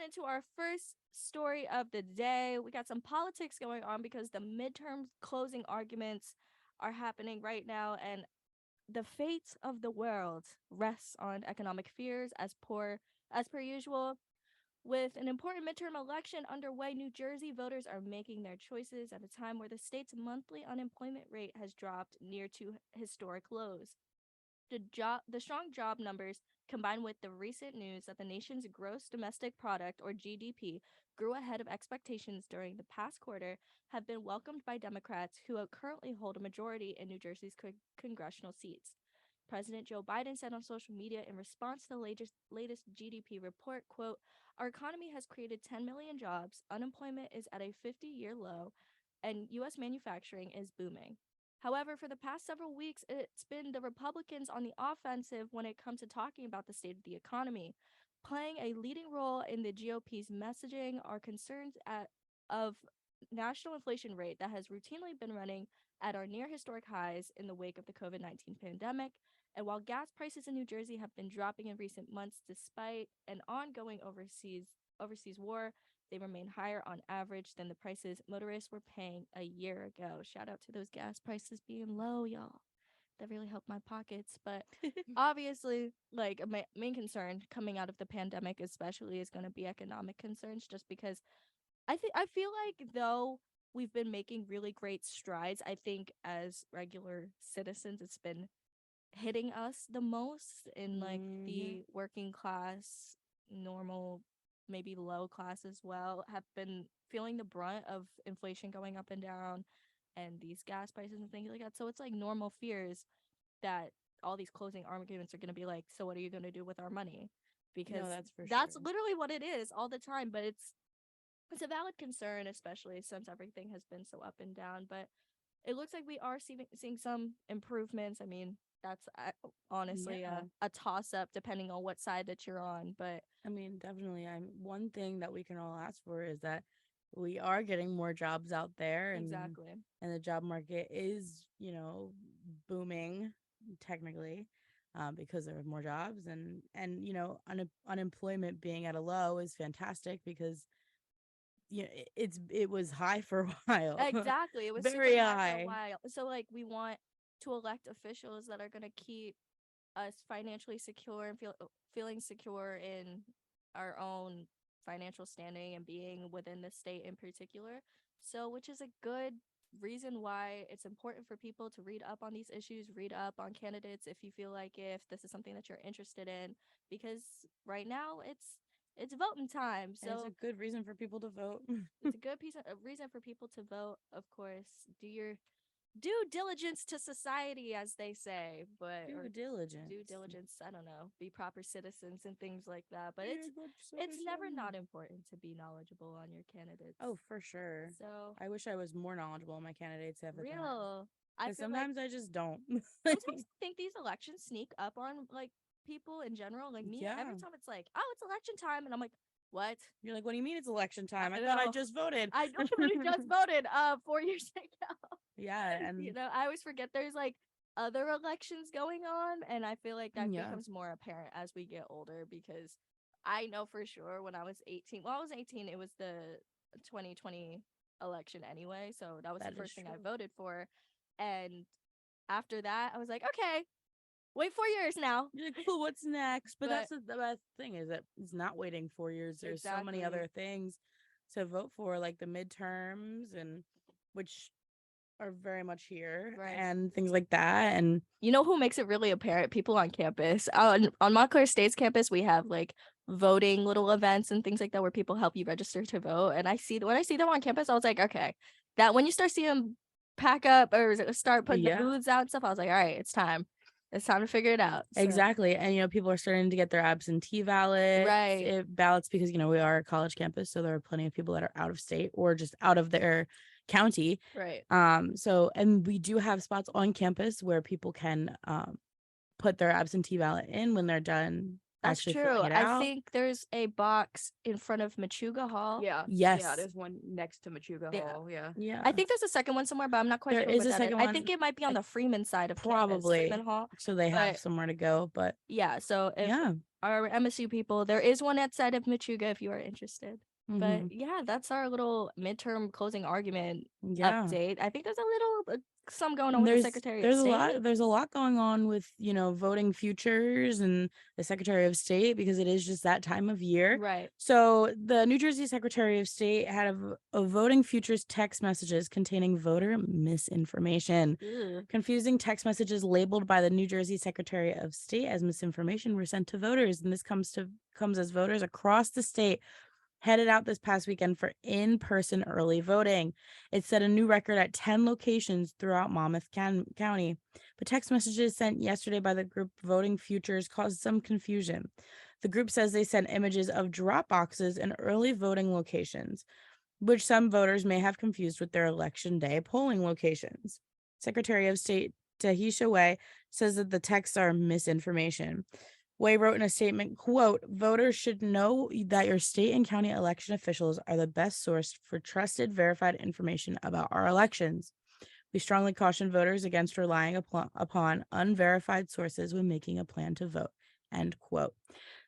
into our first story of the day. We got some politics going on because the midterm closing arguments are happening right now, and the fate of the world rests on economic fears as per usual. With an important midterm election underway, New Jersey voters are making their choices at a time where the state's monthly unemployment rate has dropped near to historic lows. The strong job numbers, combined with the recent news that the nation's gross domestic product, or GDP, grew ahead of expectations during the past quarter, have been welcomed by Democrats who currently hold a majority in New Jersey's congressional seats. President Joe Biden said on social media in response to the latest GDP report, quote, "Our economy has created 10 million jobs, unemployment is at a 50-year low, and U.S. manufacturing is booming." However, for the past several weeks, it's been the Republicans on the offensive when it comes to talking about the state of the economy. Playing a leading role in the GOP's messaging are concerns of national inflation rate that has routinely been running at or near historic highs in the wake of the COVID-19 pandemic. And while gas prices in New Jersey have been dropping in recent months despite an ongoing overseas war, they remain higher on average than the prices motorists were paying a year ago. Shout out to those gas prices being low, y'all. That really helped my pockets. But obviously, like a main concern coming out of the pandemic, especially, is going to be economic concerns. Just because I feel like though we've been making really great strides, I think as regular citizens, it's been hitting us the most in like the working class, normal, maybe low class as well, have been feeling the brunt of inflation going up and down and these gas prices and things like that. So it's like normal fears that all these closing arguments are going to be like, so what are you going to do with our money? Because No, that's for that's sure. literally what it is all the time. But it's a valid concern, especially since everything has been so up and down. But it looks like we are seeing some improvements. I mean, that's honestly Yeah. a toss up depending on what side that you're on. But I mean, definitely. I'm one thing that we can all ask for is that we are getting more jobs out there, exactly. and the job market is, booming technically, because there are more jobs, and unemployment being at a low is fantastic because it was high for a while. Exactly. It was super Very high for a high. while. So like we want to elect officials that are going to keep us financially secure and feeling secure in our own financial standing and being within the state in particular. So which is a good reason why it's important for people to read up on these issues, read up on candidates if you feel like if this is something that you're interested in, because right now it's voting time. And it's So a good reason for people to vote. it's a good reason for people to vote. Of course, do your due diligence to society, as they say, but Due or due diligence. diligence. I don't know, be proper citizens and things like that. But Be a good it's never citizen. not important to be knowledgeable on your candidates. Oh, for sure. So I wish I was more knowledgeable on my candidates half the time. real, I Because feel like sometimes I just don't. sometimes I think these elections sneak up on like people in general. Like me, Yeah. every time it's like, oh, it's election time, and I'm like, what? You're like, what do you mean it's election time? I I thought I know. just voted. I literally just voted 4 years ago. Yeah. You And know, I always forget there's like other elections going on, and I feel like that yeah, becomes more apparent as we get older because I know for sure when I was 18, well, I was 18, it was the 2020 election anyway, so that was the that is first thing I true. voted for. And after that, I was like, okay, wait 4 years now. You're like, well, what's next? But But that's the best thing is that it's not waiting 4 years. There's so many exactly. other things to vote for, like the midterms, and which are very much here, Right. and things like that. And You know who makes it really apparent? People on campus. On Montclair State's campus, we have like voting little events and things like that where people help you register to vote. And when I see them on campus, I was like, okay, that when you start seeing them pack up or start putting the yeah, booths out and stuff, I was like, all right, it's time. It's time to figure it out. So exactly. And people are starting to get their absentee right, ballots because we are a college campus, so there are plenty of people that are out of state or just out of their county. right, So, and we do have spots on campus where people can put their absentee ballot in when they're done That's actually true. filling it I out. think there's a box in front of Machuga Hall. Yeah. Yes. Yeah, there's one next to Machuga Yeah. Hall. Yeah. Yeah. I think there's a second one somewhere, but I'm not quite There sure is what a that is. second I one. think it might be on the Freeman side of campus, Probably. Freeman Hall. So they have But somewhere to go, but yeah, so if yeah. our MSU people, there is one outside of Machuga if you are interested. But Mhm. yeah, that's our little midterm closing argument Yeah. update. I think there's a little some going on with the Secretary of There's State. there's a lot going on with, you know, voting futures and the Secretary of State because it is just that time of year. Right. So the New Jersey Secretary of State had a voting futures text messages containing voter misinformation. Ugh. Confusing text messages labeled by the New Jersey Secretary of State as misinformation were sent to voters, and this comes as voters across the state headed out this past weekend for in-person early voting. It set a new record at 10 locations throughout Monmouth County. But text messages sent yesterday by the group Voting Futures caused some confusion. The group says they sent images of drop boxes in early voting locations, which some voters may have confused with their election day polling locations. Secretary of State Tahisha Way says that the texts are misinformation. Way wrote in a statement, quote, voters should know that your state and county election officials are the best source for trusted, verified information about our elections. We strongly caution voters against relying upon unverified sources when making a plan to vote, end quote.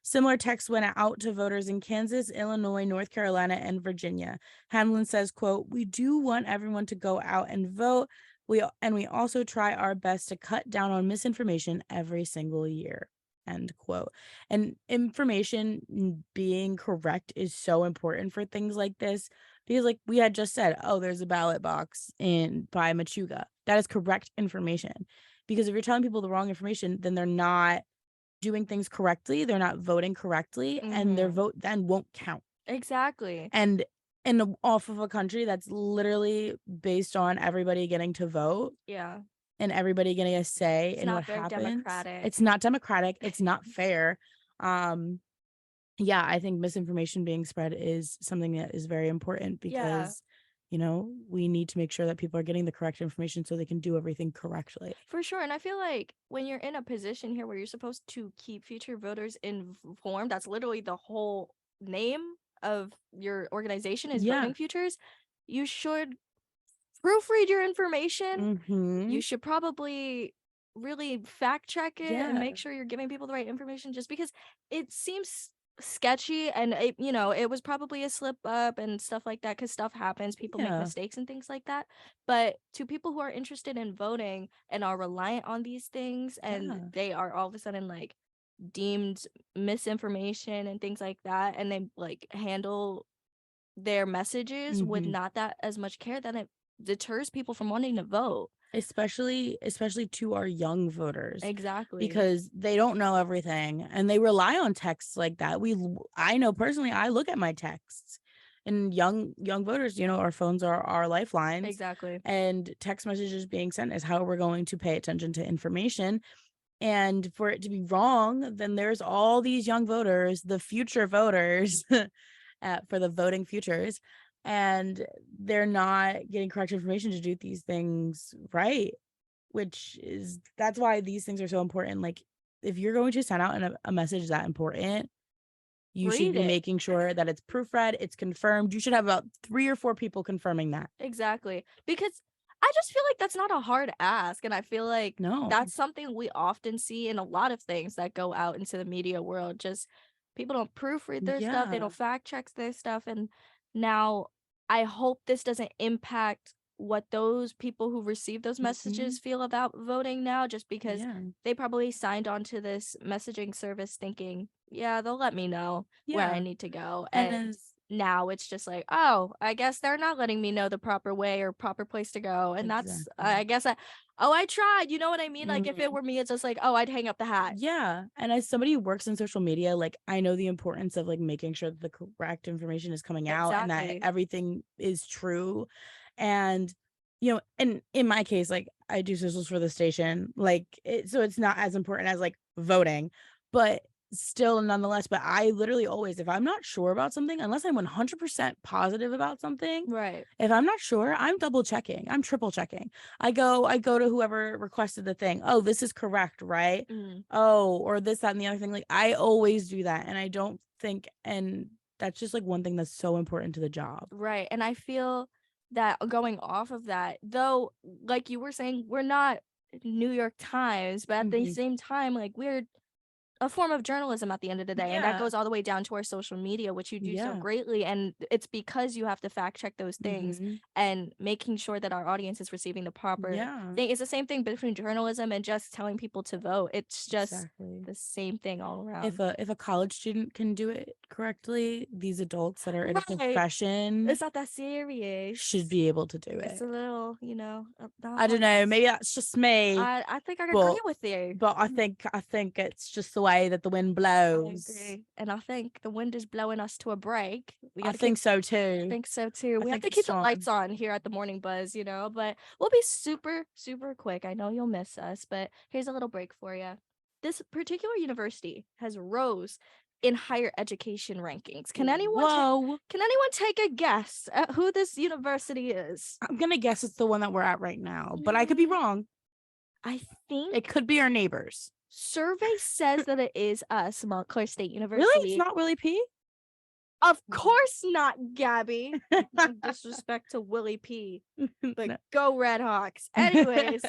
Similar texts went out to voters in Kansas, Illinois, North Carolina, and Virginia. Hamlin says, quote, we do want everyone to go out and vote. We also try our best to cut down on misinformation every single year. End quote. And information being correct is so important for things like this because, like we had just said, oh, there's a ballot box in by Machuga. That is correct information. Because if you're telling people the wrong information, then they're not doing things correctly, they're not voting correctly, and their vote then won't count. Exactly. And off of a country that's literally based on everybody getting to vote. Yeah. And everybody getting a say It's in not what very happens. democratic. It's not democratic. It's not fair. Yeah, I think misinformation being spread is something that is very important because, you know, we need to make sure that people are getting the correct information so they can do everything correctly. For sure. And I feel like when you're in a position here where you're supposed to keep future voters informed, that's literally the whole name of your organization is Voting Futures. You should proofread your information. You should probably really fact check it and make sure you're giving people the right information, just because it seems sketchy and it, you know, it was probably a slip up and stuff like that because stuff happens, people make mistakes and things like that. But to people who are interested in voting and are reliant on these things and they are all of a sudden like deemed misinformation and things like that, and they like handle their messages with not that as much care, then it deters people from wanting to vote, especially to our young voters. Exactly. Because they don't know everything and they rely on texts like that. I know personally, I look at my texts, and young voters, you know, our phones are our lifelines. Exactly. And text messages being sent is how we're going to pay attention to information. And for it to be wrong, then there's all these young voters, the future voters for the Voting Futures, and they're not getting correct information to do these things right, that's why these things are so important. Like, if you're going to send out a message that important, you should be making sure that it's proofread, it's confirmed. You should have about 3 or 4 people confirming that. Exactly. Because I just feel like that's not a hard ask. And I feel like that's something we often see in a lot of things that go out into the media world. Just people don't proofread their stuff. They don't fact check their stuff. And now I hope this doesn't impact what those people who receive those messages feel about voting now, just because they probably signed on to this messaging service thinking, yeah, they'll let me know where I need to go. And now it's just like, oh, I guess they're not letting me know the proper way or proper place to go. And that's, I guess, I tried. You know what I mean? Like, if it were me, it's just like, oh, I'd hang up the hat. Yeah. And as somebody who works in social media, like, I know the importance of like making sure that the correct information is coming out and that everything is true. And, you know, and in my case, like, I do socials for the station, like, so it's not as important as like voting, but still nonetheless, but I literally always, if I'm not sure about something, unless I'm 100% positive about something, Right. if I'm not sure, I'm double checking, I'm triple checking. I go to whoever requested the thing. Oh, this is correct, right? Oh, or this, that, and the other thing. Like, I always do that. And I don't think, and that's just like one thing that's so important to the job. Right. And I feel that going off of that, though, like you were saying, we're not New York Times, but at the same time, like, we're a form of journalism at the end of the day, and that goes all the way down to our social media, which you do so greatly, and it's because you have to fact check those things and making sure that our audience is receiving the proper thing. It's the same thing between journalism and just telling people to vote. It's just the same thing all around. If a college student can do it correctly, these adults that are in a profession, it's not that serious, should be able to do it. It's a little, I don't know, maybe that's just me. I think I agree with you, but I think it's just the way that the wind blows. I agree. And I think the wind is blowing us to a break. I think so too. I think so too. We have to keep the lights on here at the Morning Buzz, but we'll be super, super quick. I know you'll miss us, but here's a little break for you. This particular university has rose in higher education rankings. Can anyone take a guess at who this university is? I'm gonna guess it's the one that we're at right now, but I could be wrong. I think it could be our neighbors. Survey says that it is us, Montclair State University. Really? It's not Willie P? Of course not, Gabi. Disrespect to Willie P. But no. Go Red Hawks. Anyways,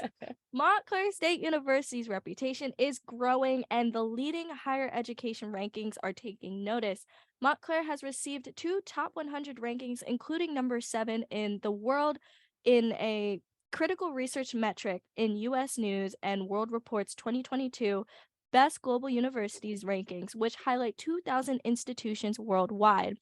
Montclair State University's reputation is growing, and the leading higher education rankings are taking notice. Montclair has received 2 top 100 rankings, including number 7 in the world in a critical research metric in U.S. News and World Report's 2022 Best Global Universities rankings, which highlight 2,000 institutions worldwide.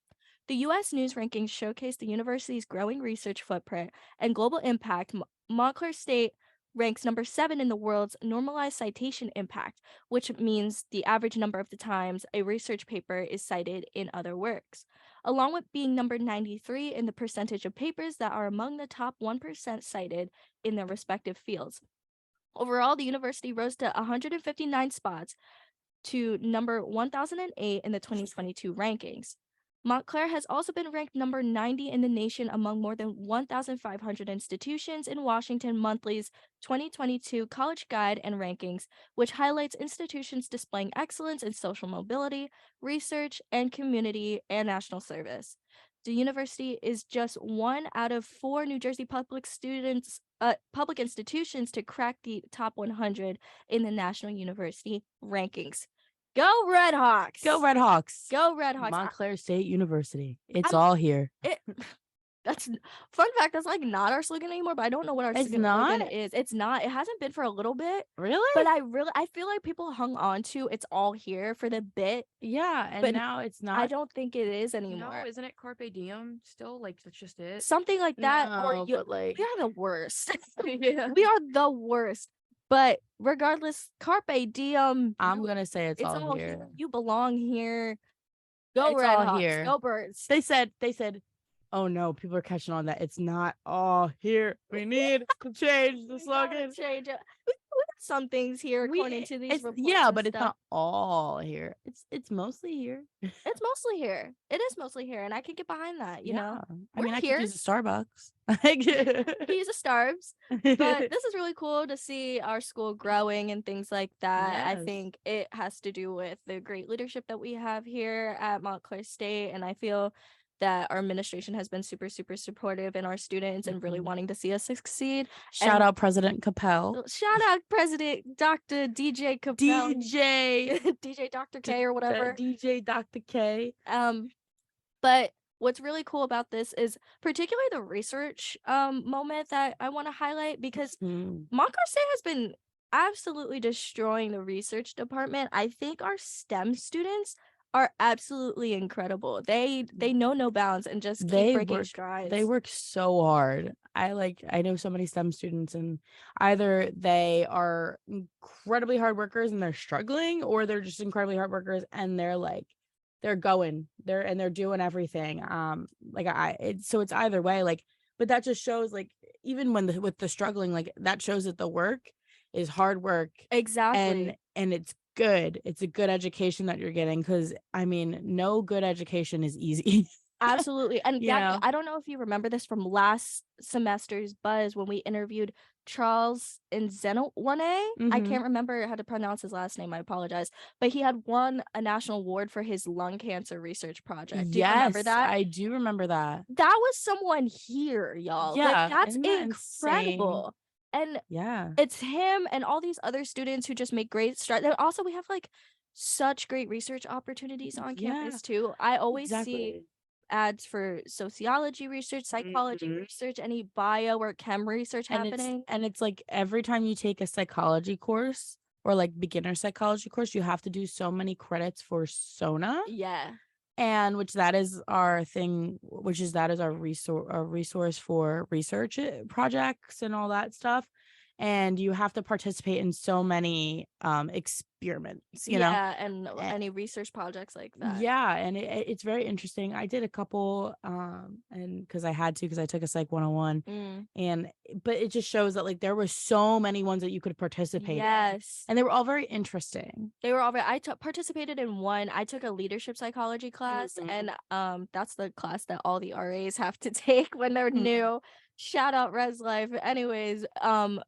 The U.S. News rankings showcase the university's growing research footprint and global impact. Montclair State ranks number 7 in the world's normalized citation impact, which means the average number of the times a research paper is cited in other works, along with being number 93 in the percentage of papers that are among the top 1% cited in their respective fields. Overall, the university rose to 159 spots to number 1008 in the 2022 rankings. Montclair has also been ranked number 90 in the nation among more than 1,500 institutions in Washington Monthly's 2022 College Guide and Rankings, which highlights institutions displaying excellence in social mobility, research, and community and national service. The university is just 1 out of 4 New Jersey public institutions to crack the top 100 in the National University rankings. Go Red Hawks! Go Red Hawks! Go Red Hawks! Montclair State University. It's all here. That's fun fact. That's like not our slogan anymore, but I don't know what our slogan is. It's not. It hasn't been for a little bit. Really? But I feel like people hung on to it's all here for the bit. Yeah, and but now it's not. I don't think it is anymore. No, isn't it Carpe Diem still? Like, that's just it. Something like that. No, but like we are the worst. Yeah. We are the worst. But regardless, Carpe Diem. I'm gonna say it's all here. You belong here. Go it's Red all Hawks. Here. Go Birds. They said. Oh no, people are catching on that it's not all here. We need to change the slogan. Change it. We got some things here according to these reports. Yeah, but it's not all here. It's mostly here. It's mostly here. It is mostly here, and I can get behind that. You know, I mean, I could use a Starbucks. Use a Starbs, but this is really cool to see our school growing and things like that. Yes. I think it has to do with the great leadership that we have here at Montclair State, and I feel that our administration has been super, super supportive in our students and really wanting to see us succeed. Shout out President Capel. Shout out President Dr. DJ Capel. DJ Dr. K or whatever. DJ Dr. K. But what's really cool about this is particularly the research moment that I want to highlight, because Montclair State has been absolutely destroying the research department. I think our STEM students are absolutely incredible. They know no bounds and just keep breaking strides. They work so hard. I know so many STEM students, and either they are incredibly hard workers and they're struggling, or they're just incredibly hard workers and they're doing everything. So it's either way, but that just shows, even with the struggling, that shows that the work is hard work. Exactly. And it's good. It's a good education that you're getting, because I mean, no good education is easy. Absolutely. And You Gabby, know? I don't know if you remember this from last semester's Buzz when we interviewed Charles Nzeno. I Mhm. can't remember how to pronounce his last name. I apologize. But he had won a national award for his lung cancer research project. Do you remember Yes, that? I do remember that. That was someone here, y'all. Like, Yeah, that's isn't that insane? incredible. And Yeah. it's him and all these other students who just make great strides. And also, we have like such great research opportunities on Yeah, campus too. I always see exactly. ads for sociology research, psychology Mhm. research, any bio or chem research happening. And it's like every time you take a psychology course or like beginner psychology course, you have to do so many credits for Sona. Yeah. And which that is our thing, which is that is our resource for research projects and all that stuff. And you have to participate in so many experiments, you know. Yeah, and Eh, any research projects like that. yeah, and it's very interesting. I did a couple and because I had to, because I took a psych 101, and but it just shows that like there were so many ones that you could participate in, Yes. and they were all very interesting. They were all right. I participated in one. I took a leadership psychology class, Mhm. and that's the class that all the RAs have to take when they're Mhm. new. Shout out Res Life. Anyways,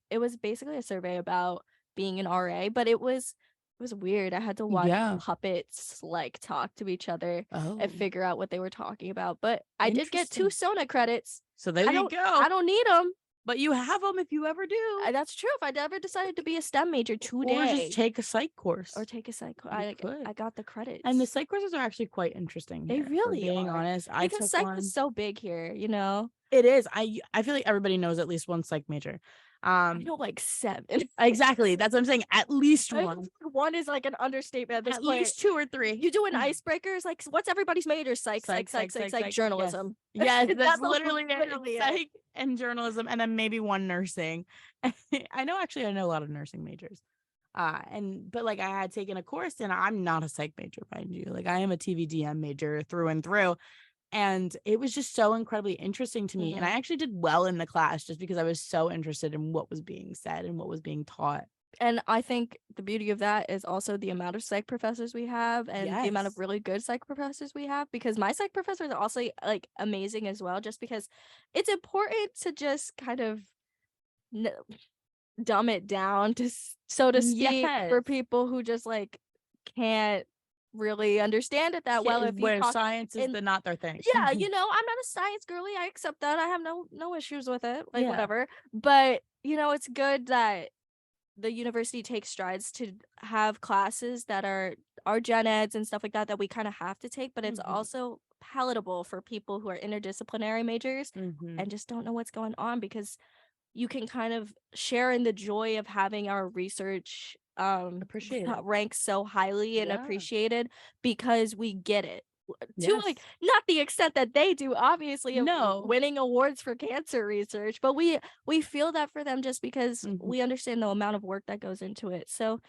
it was basically a survey about being an RA, but it was weird. I had to watch Yeah. puppets like talk to each other Oh, and figure out what they were talking about. But I did get 2 interesting. Sona credits. So there you go. I don't need them. But you have them if you ever do. That's true. If I ever decided to be a STEM major today, Or just take a psych course. or take a psych, You could. I got the credits. And the psych courses are actually quite interesting They here, really for being are. honest. I Because took psych one. is so big here, you know? It is. I feel like everybody knows at least one psych major. I know like 7. Exactly. That's what I'm saying. At least I one. think one is like an understatement at this At point. least 2 or 3. You doing icebreakers? Like, what's everybody's major? Psych, journalism. Yes, that's That's literally literally it. it. Psych and journalism, and then maybe one nursing. I know a lot of nursing majors. But like I had taken a course, and I'm not a psych major, mind you. Like I am a TVDM major through and through. And it was just so incredibly interesting to me. And I actually did well in the class just because I was so interested in what was being said and what was being taught. And I think the beauty of that is also the amount of psych professors we have and the amount of Yes. really good psych professors we have, because my psych professors are also like amazing as well, just because it's important to just kind of dumb it down to so to speak for Yes. people who just like can't really understand it that well. If you Where talk science is in not their thing. yeah, you know, I'm not a science girly. I accept that. I have no issues with it. Like Yeah. whatever. But you know, it's good that the university takes strides to have classes that are gen eds and stuff like that we kind of have to take, but it's also palatable for people who are interdisciplinary majors and just don't know what's going on, because you can kind of share in the joy of having our research Appreciate it. ranked so highly and Yeah. appreciated, because we get it to Yes. like not the extent that they do, obviously, of No. winning awards for cancer research, but we feel that for them just because we understand the amount of work that goes into it. So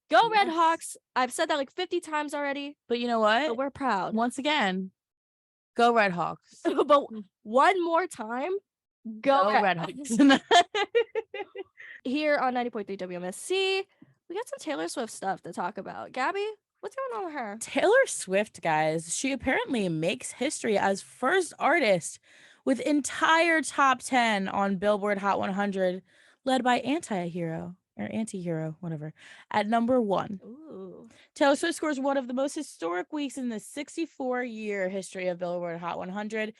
go Red Yes. Hawks. I've said that like 50 times already, But you know what? but we're proud. Once again, go Red Hawks. But one more time, go Red Hawks. Here on 90.3 WMSC, we got some Taylor Swift stuff to talk about. Gabi, what's going on with her? Taylor Swift, guys, she apparently makes history as first artist with entire top 10 on Billboard Hot 100, led by Anti-Hero, whatever, at number 1. Ooh. Taylor Swift scores one of the most historic weeks in the 64-year history of Billboard Hot 100,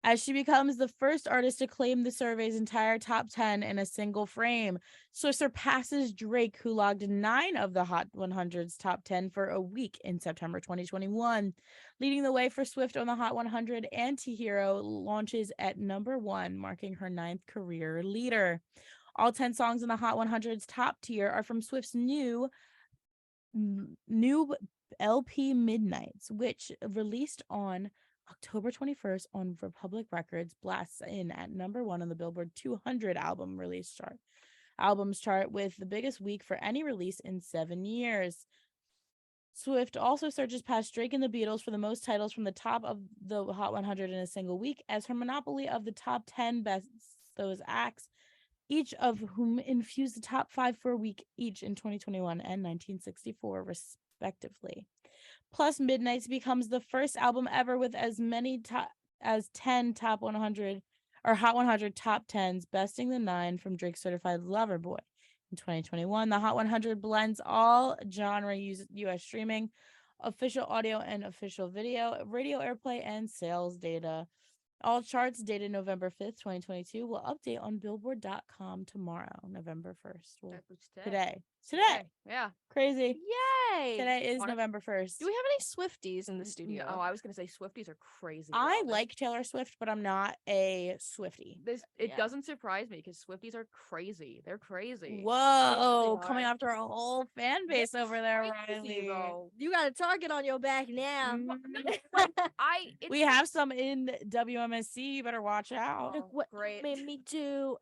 as she becomes the first artist to claim the survey's entire top 10 in a single frame. Swift surpasses Drake, who logged 9 of the Hot 100's top 10 for a week in September 2021. Leading the way for Swift on the Hot 100, Anti-Hero launches at number 1, marking her 9th career leader. All 10 songs in the Hot 100's top tier are from Swift's new LP Midnights, which released on October 21st on Republic Records, blasts in at number 1 on the Billboard 200 albums chart, with the biggest week for any release in 7 years. Swift also surges past Drake and the Beatles for the most titles from the top of the Hot 100 in a single week, as her monopoly of the top 10 best those acts each of whom infused the top 5 for a week each in 2021 and 1964, respectively. Plus, Midnights becomes the first album ever with as many as 10 top 100 or Hot 100 top 10s, besting the 9 from Drake's Certified Lover Boy. In 2021, the Hot 100 blends all genre US streaming, official audio and official video, radio airplay, and sales data. All charts dated November 5th, 2022 will update on billboard.com tomorrow, November 1st. Well, That was today. Yeah. Crazy. Yay! Today is Wanna- November 1st. Do we have any Swifties in the studio? Oh, I was gonna say Swifties are crazy. I about it. like Taylor Swift, but I'm not a Swiftie. It Yeah. doesn't surprise me because Swifties are crazy. They're crazy. Whoa, they coming are. after a whole fan base over there, Crazy, Riley. though. You got a target on your back now. We have some in WMSC. You better watch out. Oh, What great. made me too.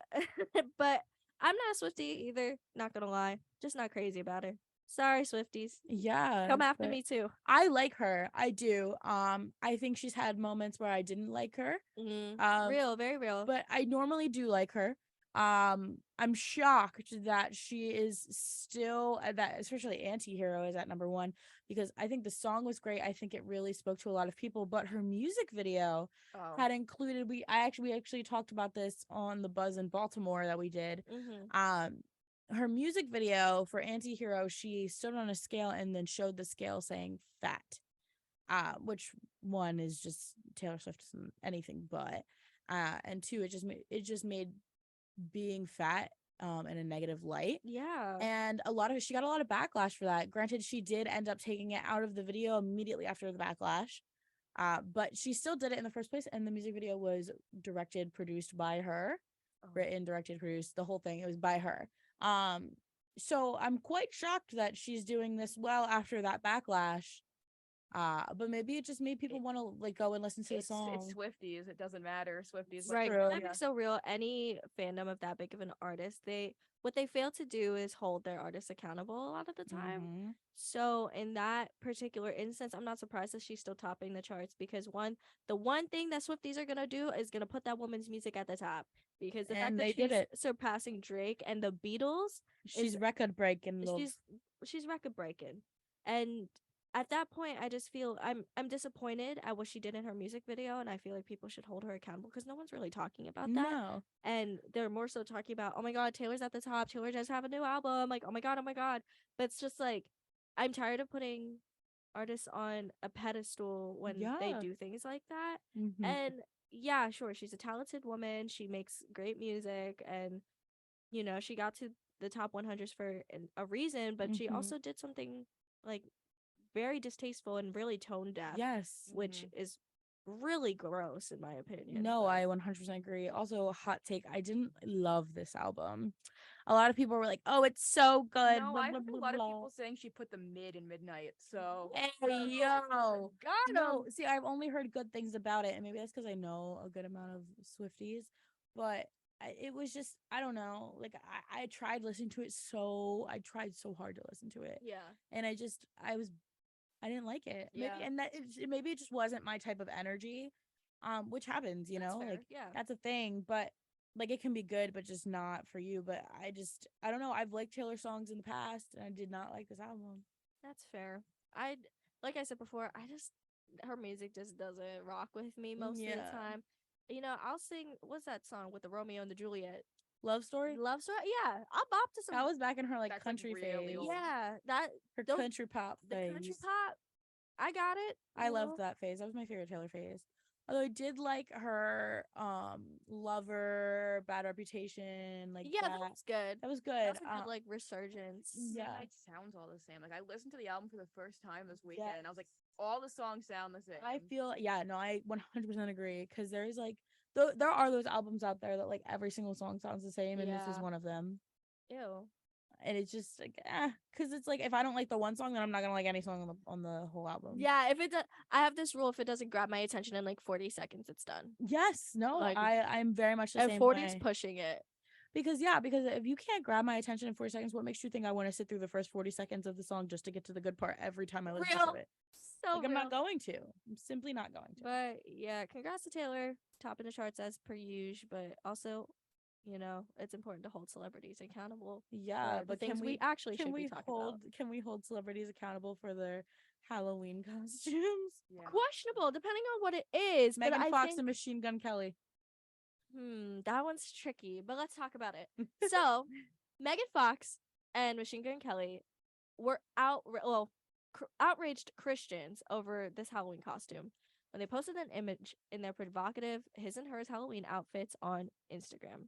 But I'm not a Swiftie either, not gonna lie. Just not crazy about her. Sorry, Swifties. Yeah. Come after but me too. I like her. I do. I think she's had moments where I didn't like her. Real, very real. But I normally do like her. I'm shocked that she is still at that, especially Anti-Hero is at number 1, because I think the song was great. I think it really spoke to a lot of people, but her music video Oh. had included we actually talked about this on the Buzz in Baltimore that we did. Her music video for Anti-Hero, she stood on a scale and then showed the scale saying fat. Which one is just Taylor Swift isn't anything but. And 2, it just made being fat in a negative light. Yeah. And she got a lot of backlash for that. Granted, she did end up taking it out of the video immediately after the backlash. But she still did it in the first place, and the music video was directed, produced by her. Written, directed, produced, the whole thing. It was by her. So I'm quite shocked that she's doing this well after that backlash. But maybe it just made people want to like go and listen to the song. It's Swifties. It doesn't matter. Swifties. Right. True. That makes so real. Any fandom of that big of an artist, what they fail to do is hold their artists accountable a lot of the time. Mhm. So in that particular instance, I'm not surprised that she's still topping the charts because the one thing that Swifties are gonna do is gonna put that woman's music at the top. Because the fact And that they she's did it. surpassing Drake and the Beatles, She's record breaking. she's record breaking. And at that point, I just feel I'm disappointed at what she did in her music video, and I feel like people should hold her accountable because no one's really talking about that. No. And they're more so talking about, oh my god, Taylor's at the top. Taylor does have a new album. Like, oh my god, oh my god. But it's just like I'm tired of putting artists on a pedestal when they Yeah. do things like that. Mhm. And yeah, sure, she's a talented woman. She makes great music, and she got to the top 100s for a reason. But she Mhm. also did something like very distasteful and really tone deaf. Yes. Which is really gross in my opinion. No, but- I 100% agree. Also, hot take, I didn't love this album. A lot of people were like, "Oh, it's so good." No, blah, I blah, heard a blah, lot of blah. people saying she put the mid in Midnight. So Hey, yo. got No, see, I've only heard good things about it, and maybe that's because I know a good amount of Swifties, but it was just, I don't know, like I tried listening to it I tried so hard to listen to it, Yeah. and I didn't like it. Yeah. Maybe, and maybe it just wasn't my type of energy, which happens, That's fair, like yeah. that's a thing, but like it can be good, but just not for you. But I don't know. I've liked Taylor songs in the past, and I did not like this album. That's fair. Like I said before, her music just doesn't rock with me most of Yeah. the time. I'll sing, what's that song with the Romeo and the Juliet? Love Story. Love Story? Yeah. I'll bop to some. That was back in her like That's, like, country really phase. old. Yeah. Her those- country pop The phase. country pop. I got it. I you loved know? that phase. That was my favorite Taylor phase. Although I did like her Lover, Bad Reputation, like Yeah, that. that was good. That was good. That was a good, like, resurgence. yeah. Midnight sounds all the same. Like I listened to the album for the first time this weekend, Yes. and I was like, all the songs sound the same. I feel I 100% agree, because there's like there are those albums out there that like every single song sounds the same, and this is Yeah. one of them. Ew. And it's just like because it's like if I don't like the one song, then I'm not gonna like any song on the whole album. Yeah, I have this rule: if it doesn't grab my attention in like 40 seconds, it's done. Yes. No. Like, I'm very much the And same 40's way. pushing it. Because if you can't grab my attention in 40 seconds, what makes you think I want to sit through the first 40 seconds of the song just to get to the good part every time I listen Real. to it? So Like I'm real. not going to. I'm simply not going to. But yeah, congrats to Taylor, topping the charts as per usual. But also, you know, it's important to hold celebrities accountable Yeah, for the but things we actually should be talking about. can we hold celebrities accountable for their Halloween costumes? Yeah. Questionable, depending on what it is. But Megan I Fox think, and Machine Gun Kelly. that one's tricky. But let's talk about it. So, Megan Fox and Machine Gun Kelly were outraged Christians over this Halloween costume when they posted an image in their provocative his and hers Halloween outfits on Instagram.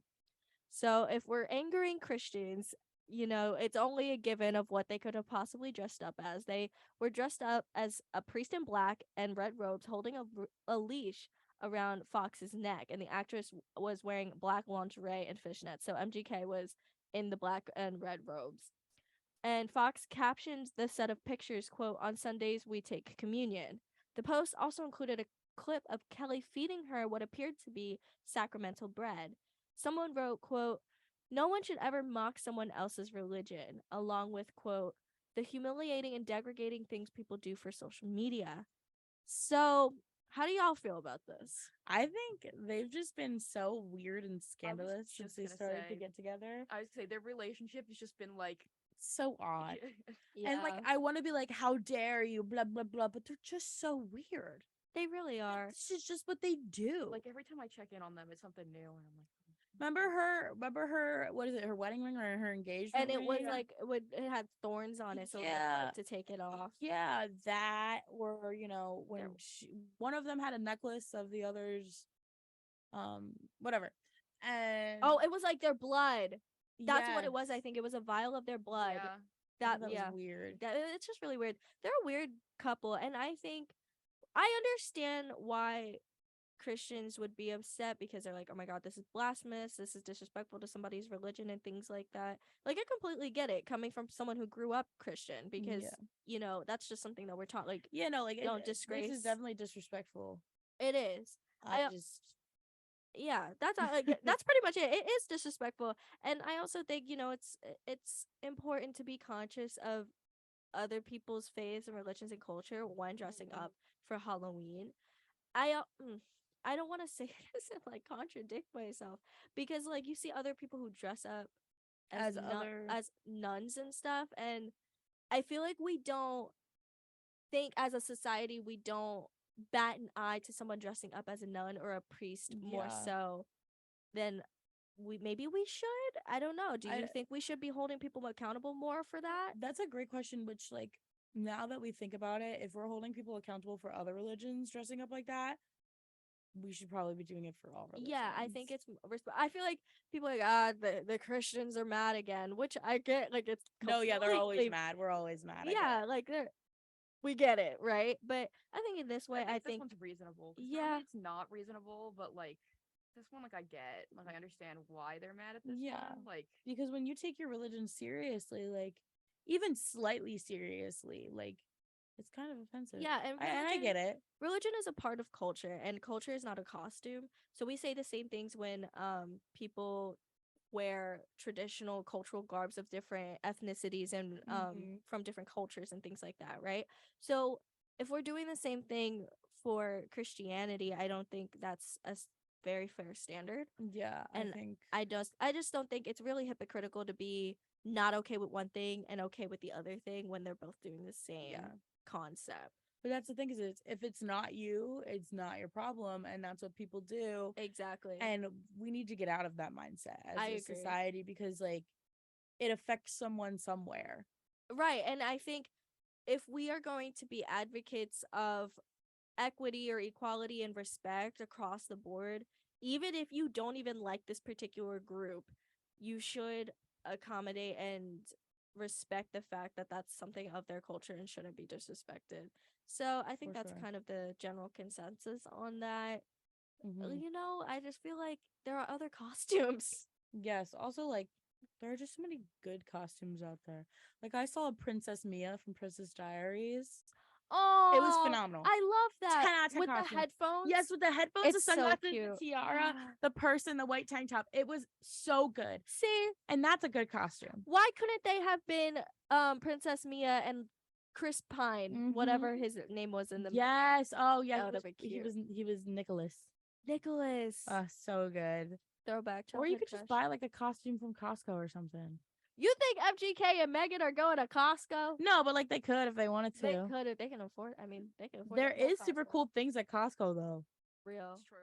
So if we're angering Christians, you know, it's only a given of what they could have possibly dressed up as. They were dressed up as a priest in black and red robes holding a leash around Fox's neck, and the actress was wearing black lingerie and fishnets. So MGK was in the black and red robes. And Fox captioned the set of pictures, quote, "On Sundays we take communion." The post also included a clip of Kelly feeding her what appeared to be sacramental bread. Someone wrote, quote, "No one should ever mock someone else's religion," along with, quote, "the humiliating and degrading things people do for social media." So, how do y'all feel about this? I think they've just been so weird and scandalous since just they gonna started to say- get together. I would say their relationship has just been like So odd. Yeah, And like I want to be like, how dare you, blah blah blah, but they're just so weird. they really are. This is just what they do. like every time I check in on them, it's something new, and I'm like, remember her, what is it, her wedding ring or her engagement And it was ring? like it had thorns on it, so it was Yeah. hard to take it off. Yeah, that, or you know, when There- one of them had a necklace of the others, whatever. And Oh, it was like their blood. That's what it was. I yes, think it was a vial of their blood. yeah, I thought that Yeah, was weird. it's just really weird. They're a weird couple, and I think I understand why Christians would be upset because they're like, "Oh my God, this is blasphemous. This is disrespectful to somebody's religion and things like that." Like, I completely get it coming from someone who grew up Christian because Yeah. you know that's just something that we're taught. Like, Yeah, no, like don't this disgrace. is definitely disrespectful. It is. I I just Yeah, that's like, that's pretty much it. It is disrespectful, and I also think it's important to be conscious of other people's faiths and religions and culture when dressing up for Halloween. I don't want to say this and like contradict myself because like you see other people who dress up as nun- other as nuns and stuff, and I feel like we don't think as a society we don't bat an eye to someone dressing up as a nun or a priest more Yeah. so than we should. I don't know. Do you I- think we should be holding people accountable more for that? That's a great question, which like now that we think about it, if we're holding people accountable for other religions dressing up like that, we should probably be doing it for all religions. Yeah, I think it's I feel like people are like the Christians are mad again, which I get. Like it's no, yeah, they're always completely- mad. We're always mad. I get Yeah, it. like we get it, right? But I think in this way, I this think one's reasonable. 'cause yeah. normally it's not reasonable, but like this one, like I get, like I understand why they're mad at this Yeah. one. Like Because when you take your religion seriously, like even slightly seriously, like it's kind of offensive. Yeah, and and I religion- get it. Religion is a part of culture, and culture is not a costume. So we say the same things when people wear traditional cultural garbs of different ethnicities and Mhm. from different cultures and things like that, right? So if we're doing the same thing for Christianity, I don't think that's a very fair standard. Yeah, And I think I just don't think it's really hypocritical to be not okay with one thing and okay with the other thing when they're both doing the same Yeah. concept. But that's the thing is, if it's not you, it's not your problem, and that's what people do. Exactly. And we need to get out of that mindset as I a agree. society because like it affects someone somewhere. Right. And I think if we are going to be advocates of equity or equality and respect across the board, even if you don't even like this particular group, you should accommodate and respect the fact that that's something of their culture and shouldn't be disrespected. So I think For that's sure. kind of the general consensus on that. Mhm. You know, I just feel like there are other costumes. Yes. Also, like there are just so many good costumes out there. Like I saw a Princess Mia from Princess Diaries. Oh, It was phenomenal. I love that 10 out of 10 with costume. the headphones. Yes, with the headphones, It's the so sunglasses, the cute. tiara, the purse, and the white tank top. It was so good. See, And that's a good costume. why couldn't they have been Princess Mia and Chris Pine, whatever his name was in the Yes. Oh, yeah. That would've been He cute. was Nicholas. Nicholas. So good. throwback. Or you Childhood could just crush. buy like a costume from Costco or something. You think FGK and Megan are going to Costco? No, but like they could if they wanted They to. could if they can afford. I mean, they can afford. There to go to is super Costco. cool things at Costco though. Real. It's true.